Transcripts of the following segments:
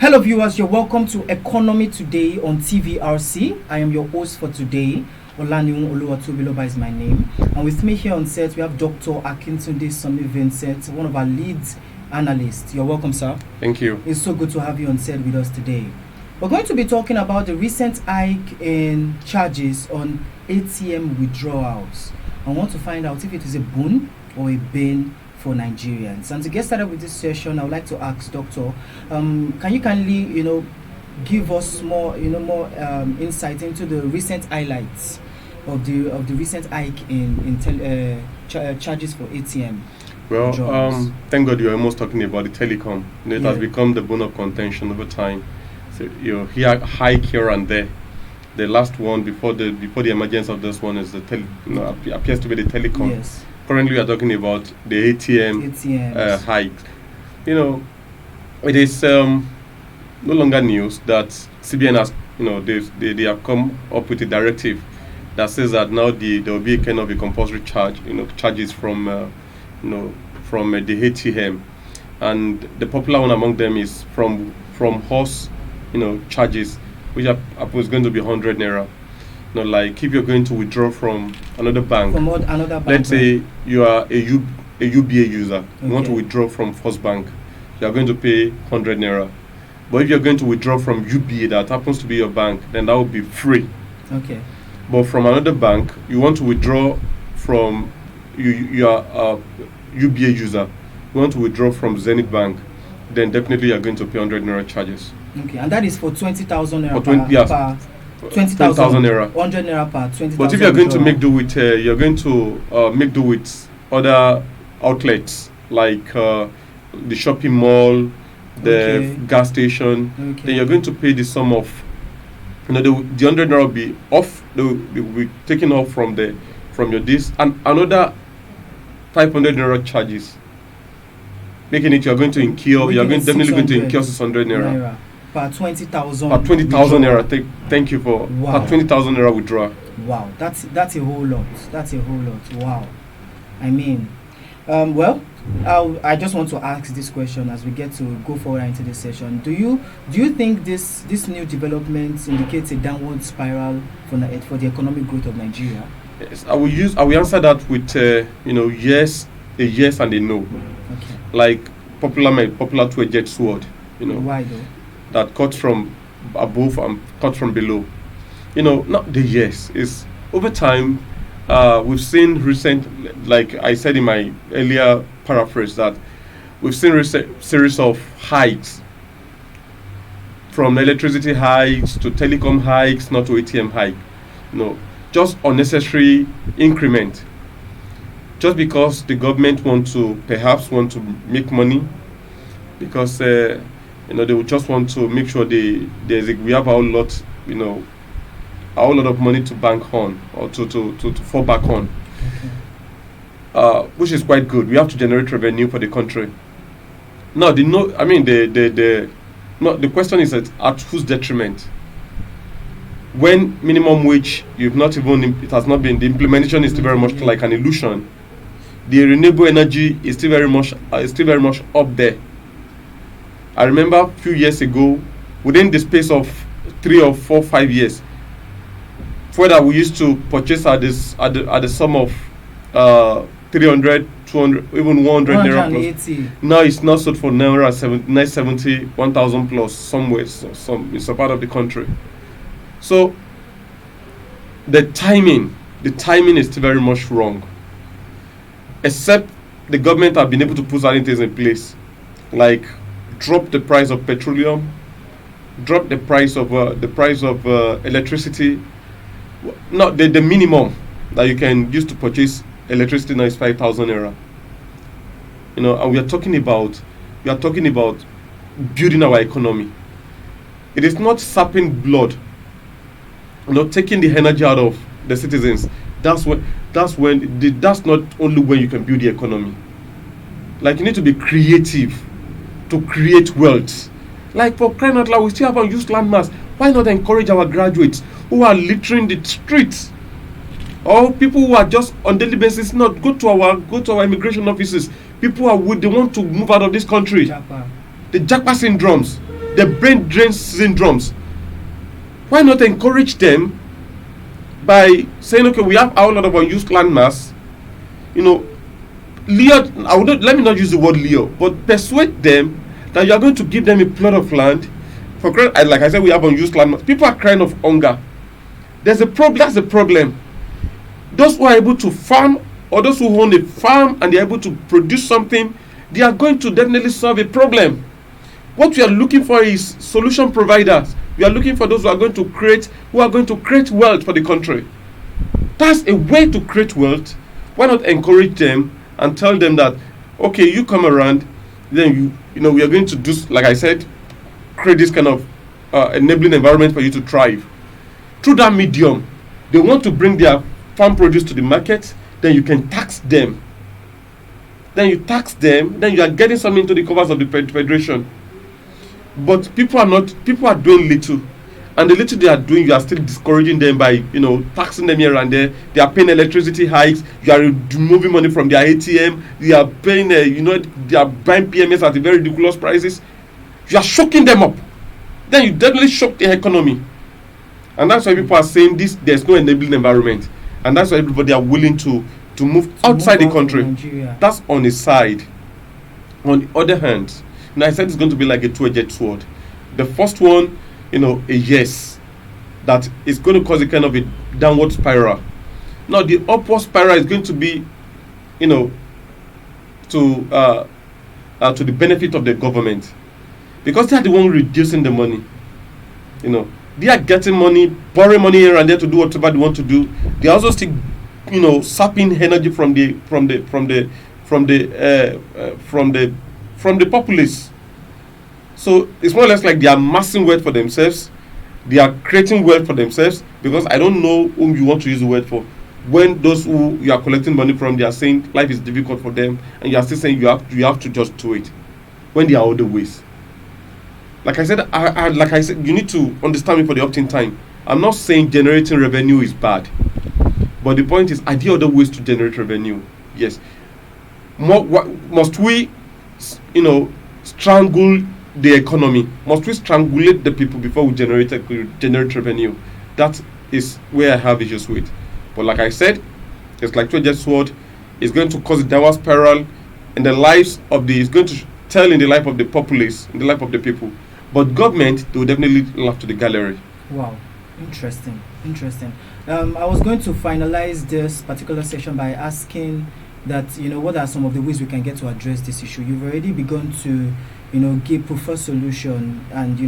Hello viewers, you're welcome to Economy Today on TVRC. I am your host for today. Olaniun Oluwatobiloba is my name. And with me here on set, we have Dr. Akintunde Sonny Vincent, one of our lead analysts. You're welcome, sir. Thank you. It's so good to have you on set with us today. We're going to be talking about the recent hike in charges on ATM withdrawals. I want to find out if it is a boon or a bane for Nigerians. And to get started with this session, I would like to ask Doctor, can you kindly, give us more insight into the recent highlights of the recent hike in charges for ATM? Well, thank God you're almost talking about the telecom. It has become the bone of contention over time. So you hear hike here and there. The last one before the emergence of this one is appears to be the telecom. Yes. Currently, we are talking about the ATM hike. It is no longer news that CBN has, they have come up with a directive that says that now there will be a kind of a compulsory charges from the ATM, and the popular one among them is from horse, charges, which are going to be 100 naira. Like if you're going to withdraw from another bank, let's say you are a UBA user, okay. You want to withdraw from First Bank, you are going to pay 100 naira. But if you're going to withdraw from UBA that happens to be your bank, then that will be free. Okay. But from another bank, you want to withdraw from you are a UBA user, you want to withdraw from Zenith Bank, then definitely you are going to pay 100 naira charges. Okay, and that is for 20,000 naira per 20,000 naira. 100 naira per 20,000. But if you're going to make do with, make do with other outlets like the shopping mall, the gas station, then you're going to pay the sum of, the 100 naira will be off. They will be taken off from your this, and another 500 naira charges, making it you're going to incur. You're definitely going to incur 600 naira. Per 20,000. Per 20,000 naira. Thank you for per 20,000 naira withdrawal. Wow, that's a whole lot. That's a whole lot. Wow. I mean, I just want to ask this question as we get to go forward into this session. Do you think this new development indicates a downward spiral for the economic growth of Nigeria? Yes, I will answer that with yes, a yes and a no. Okay. Like popular two-edged sword. Why though? That cuts from above and cuts from below. Not the yes. Is over time, we've seen recent, like I said in my earlier paraphrase, that we've seen series of hikes, from electricity hikes to telecom hikes, not to ATM hike. Just unnecessary increment. Just because the government perhaps want to make money, because they will just want to make sure we have a whole lot, a whole lot of money to bank on or to fall back on, which is quite good. We have to generate revenue for the country. Now, the question is at whose detriment? When minimum wage, it has not been, the implementation is still very much like an illusion. The renewable energy is still very much up there. I remember a few years ago, within the space of 3 or 4, 5 years, further we used to purchase at the sum of 300, 200, even 100 naira plus. Now it's not sold for naira 970, 1,000 plus somewhere, in some part of the country. So the timing is still very much wrong. Except the government have been able to put certain things in place, like drop the price of petroleum, drop the price of electricity. Not the minimum that you can use to purchase electricity now is 5,000 naira. And we are talking about building our economy. It is not sapping blood, taking the energy out of the citizens. That's not only when you can build the economy. Like, you need to be creative to create wealth. Like, for crying out loud, we still have unused landmass. Why not encourage our graduates who are littering the streets, or people who are just on daily basis not go to our immigration offices? People they want to move out of this country. The Japa syndromes. the brain drain syndromes. Why not encourage them by saying, okay, we have a lot of unused land mass, let me not use the word lure, but persuade them that you are going to give them a plot of land. Like I said, we have unused land mass. People are crying of hunger. There's a problem. That's the problem. Those who are able to farm, or those who own a farm and they're able to produce something, they are going to definitely solve a problem. What we are looking for is solution providers. We are looking for those who are going to create wealth for the country. That's a way to create wealth. Why not encourage them and tell them that, okay, you come around, then we are going to do, like I said, create this kind of enabling environment for you to thrive. Through that medium, they want to bring their farm produce to the market, then you can tax them. Then you are getting something into the covers of the federation. But people are doing little. And the little they are doing, you are still discouraging them by, taxing them here and there. They are paying electricity hikes. You are removing money from their ATM. They are paying, they are buying PMS at very ridiculous prices. You are shocking them up. Then you definitely shock the economy. And that's why people are saying there's no enabling environment. And that's why everybody are willing to move outside the country. That's on the side. On the other hand, I said it's going to be like a two-edged sword. The first one, a yes, that is going to cause a kind of a downward spiral. Now the upward spiral is going to be, to the benefit of the government, because they are the one reducing the money. They are getting money, borrowing money here and there to do whatever they want to do. They are also still, sapping energy from the populace. So it's more or less like they are amassing wealth for themselves. They are creating wealth for themselves, because I don't know whom you want to use the word for. When those who you are collecting money from, they are saying life is difficult for them, and you are still saying you have to just do it, when there are other ways. Like I said, you need to understand me for the opt-in time. I'm not saying generating revenue is bad, but the point is, are there other ways to generate revenue? Yes. Must we, strangle the economy? Must we strangulate the people before we generate revenue? That is where I have issues with. But like I said, it's like two-edged sword. It's going to cause a downward spiral in the lives of it's going to tell in the life of the populace, in the life of the people. But government, they will definitely laugh to the gallery. Wow, interesting. I was going to finalize this particular session by asking that, what are some of the ways we can get to address this issue. You've already begun to, give preferred solution and,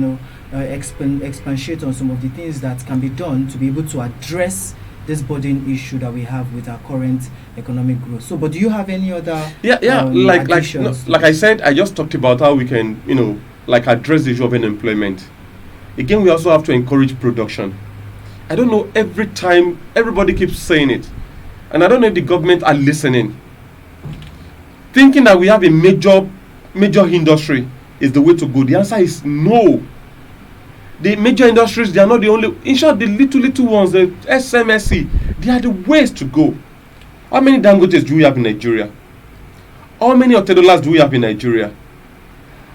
expatiate on some of the things that can be done to be able to address this burden issue that we have with our current economic growth. So, but do you have any other like I said, I just talked about how we can, address the issue of unemployment. Again, we also have to encourage production. I don't know, every time everybody keeps saying it, and I don't know if the government are listening, thinking that we have a major industry is the way to go. The answer is no. The major industries, they are not the only. In short, the little ones, the SMSC, they are the ways to go. How many Dangotes do we have in Nigeria? How many Otedolas do we have in Nigeria?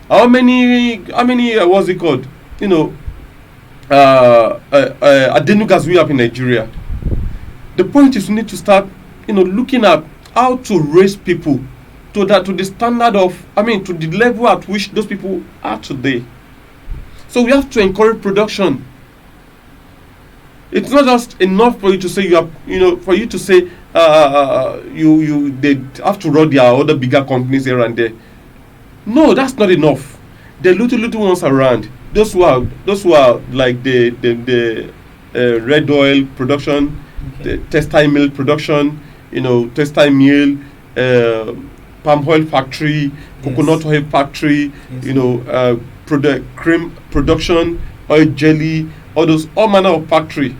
How many what's it called? Adenugas we have in Nigeria. The point is, we need to start, looking at how to raise people to the standard of, to the level at which those people are today. So we have to encourage production. It's not just enough for you to say they have to run their other bigger companies here and there. No, that's not enough. The little ones around, those who are like the red oil production, the textile mill production, textile mill, palm oil factory, coconut oil factory, cream production, oil jelly, all manner of factory,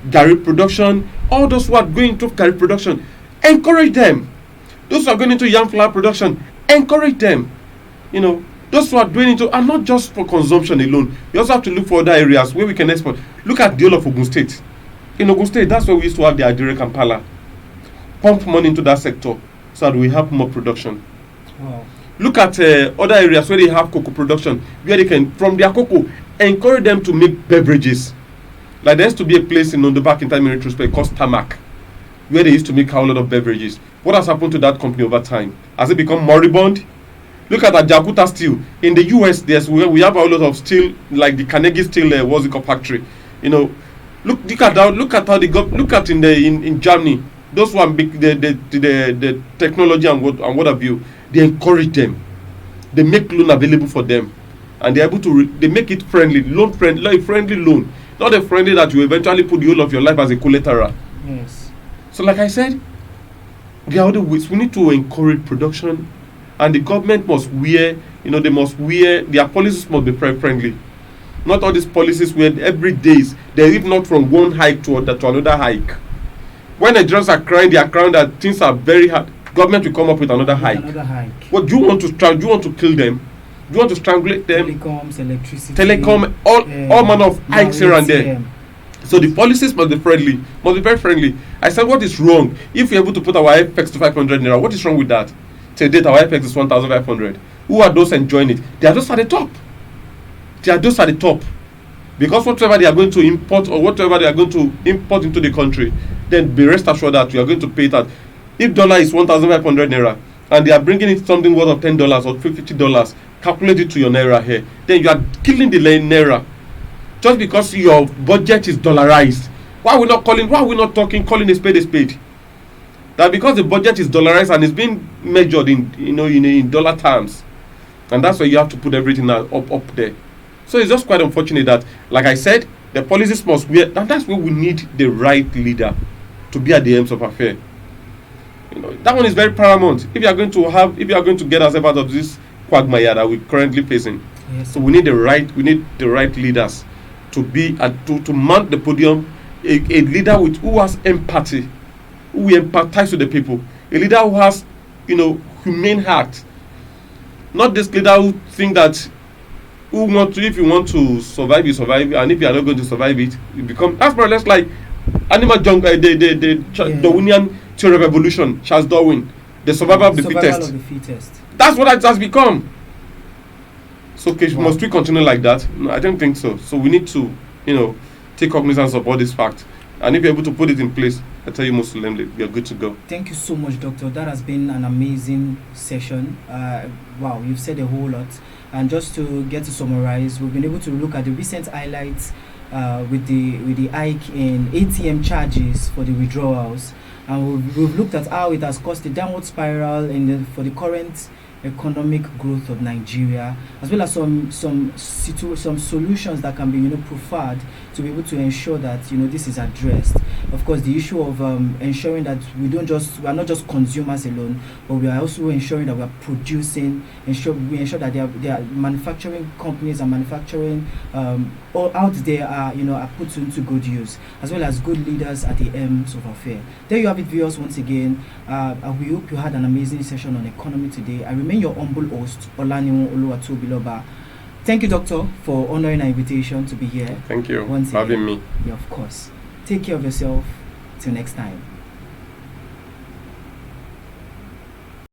garri production, all those who are going into garri production, encourage them. Those who are going into yam flour production, encourage them. Those who are doing it, and not just for consumption alone. We also have to look for other areas where we can export. Look at the whole of Ogun State. In Ogun State, that's where we used to have the Adire Kampala. Pump money into that sector so that we have more production. Wow. Look at other areas where they have cocoa production, where they can, from their cocoa, encourage them to make beverages. Like there used to be a place in Ondo back in time in retrospect called Tamak, where they used to make a whole lot of beverages. What has happened to that company over time? Has it become moribund? Look at Jakarta Steel. In the US, we have a lot of steel, like the Carnegie Steel, what's it called, factory. You know, look at how they got. Look at in Germany, those who are big, the technology and what have you. They encourage them. They make loan available for them, and they're able to. They make it friendly, loan friendly, like friendly loan, not a friendly that you eventually put the whole of your life as a collateral. Yes. So, like I said, there are other ways. We need to encourage production, and the government must wear. They must wear. Their policies must be friendly. Not all these policies where every day they live not from one hike to another hike. When Nigerians are crying, they are crying that things are very hard. Government will come up with another hike. What do you want to do? You want to kill them? Do you want to strangulate them? Telecoms, electricity, all manner of hikes here and there. So the policies must be friendly, must be very friendly. I said, what is wrong? If we're able to put our FX to 500 naira, what is wrong with that? Today our FX is 1,500. Who are those enjoying it? They are just at the top. Because whatever they are going to import or whatever they are going to import into the country, then be rest assured that you are going to pay that. If dollar is 1,500 naira and they are bringing in something worth of $10 or $50, calculate it to your naira here. Then you are killing the naira just because your budget is dollarized. Why are we not calling a spade a spade? That because the budget is dollarized and it's being measured in dollar terms, and that's why you have to put everything up there. So it's just quite unfortunate that, like I said, the policies must be, and that's where we need the right leader to be at the ends of affairs. That one is very paramount. If you are going to get us out of this quagmire that we're currently facing, yes. So we need the right leaders to be to mount the podium. A leader who has empathy, who will empathize with the people. A leader who has, humane heart. Not this leader who think that if you want to survive, you survive, and if you are not going to survive it, you become. That's more or less like animal jungle, the Darwinian theory of evolution, Charles Darwin, the survival of the fittest. That's what it has become. So must we continue like that? No, I don't think so. So we need to, take cognizance of all these facts, and if you're able to put it in place, I tell you most solemnly, we are good to go. Thank you so much, Doctor. That has been an amazing session. Wow, you've said a whole lot. And just to get to summarize, we've been able to look at the recent highlights with the hike in ATM charges for the withdrawals, and we've looked at how it has caused a downward spiral for the current economic growth of Nigeria, as well as some solutions that can be preferred to be able to ensure that this is addressed. Of course, the issue of ensuring that we are not just consumers alone, but we are also ensuring that we are producing. We ensure that there are manufacturing companies and manufacturing all out there are put into good use, as well as good leaders at the ends of affair. There you have it, viewers. Once again, we hope you had an amazing session on economy today. I remain your humble host, Olaniwon Oluwatobiloba. Thank you, Doctor, for honoring our invitation to be here. Thank you for having me. Yeah, of course. Take care of yourself. Till next time.